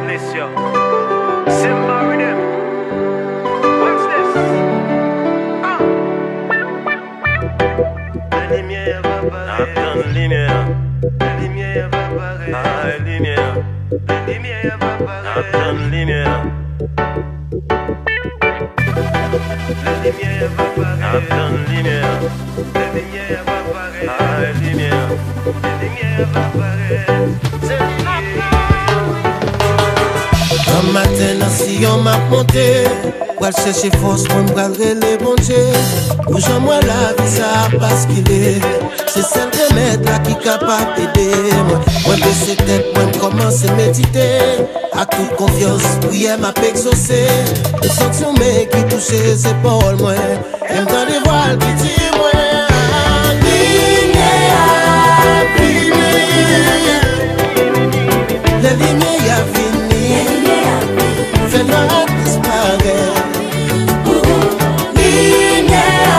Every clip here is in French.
bless you. Simba with them. What's this? La lumière va apparaître. La lumière. La lumière va apparaître. La lumière. La lumière va apparaître. La lumière. La lumière va apparaître. La lumière. La lumière va apparaître. La lumière. La lumière va apparaître. Un matin, si on m'a monté, pour chercher force pour me garder les bons dieux. Pour moi la vie ça parce qu'il est. C'est celle remède là qui est capable d'aider. Moi baisser tête, moi commencer à méditer. À toute confiance, prière m'a exaucé. Le sentiment qui touche les épaules, moi. Aime dans les voiles qui dit moi. La lumière a fini. Fais-moi disparaître. Lumière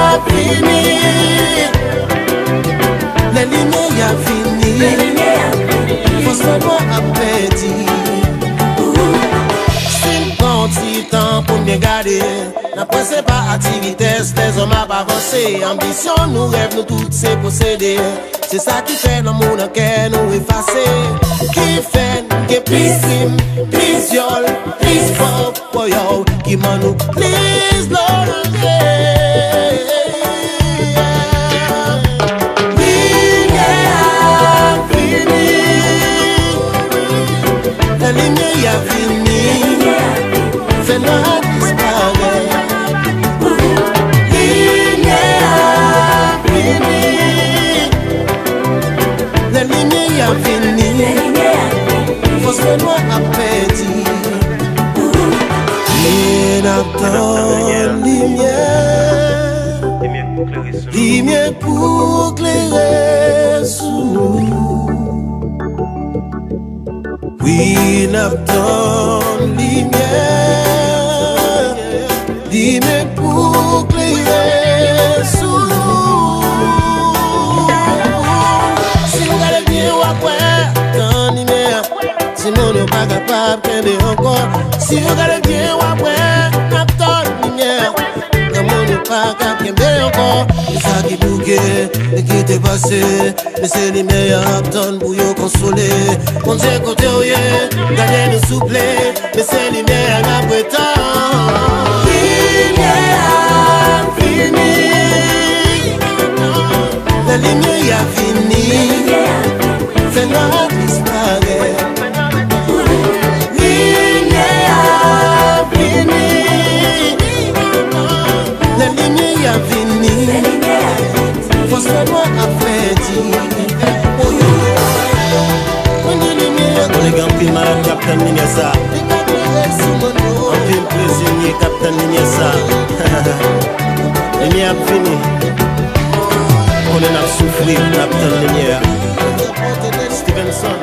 a fini. La lumière a fini. Force-moi à pédir. C'est un petit temps pour me garder. N'apprécie pas activité, des hommes à avancer. Ambition, nous rêves, nous toutes c'est posséder. C'est ça qui fait dans mon cœur nous effacer. Qui fait que plus crime, plus viol, plus fort pour yo. Qui m'en nous please Lord. La lumière a fini. Fais-moi disparaître. La lumière a fini. Force-moi à pédir. Lumière pour éclairer sous nous. Oui, n'attend lumière. Lumière pour éclairer sous nous. Si vous regardez bien ou après, dans lumière. Si mon n'est pas capable de encore. Si vous regardez bien ou après, n'attend lumière. Comme on n'est pas capable de encore. C'est ça qui bouquait et qui t'est passé. Mais c'est les meilleurs tonnes pour vous consoler. Quand j'ai côté où y'a, gardez nous souple. Mais c'est les meilleurs après temps. Lumière a fini. La lumière a fini. Fais-moi disparaître. Lumière a fini. La lumière a fini. Force-moi à pédir. On est gampé malade, Captain Ninyasa. On fait prisonnier, Captain Ninyasa. Lumière a fini. On est à souffrir, Captain Ninyasa. Stevenson.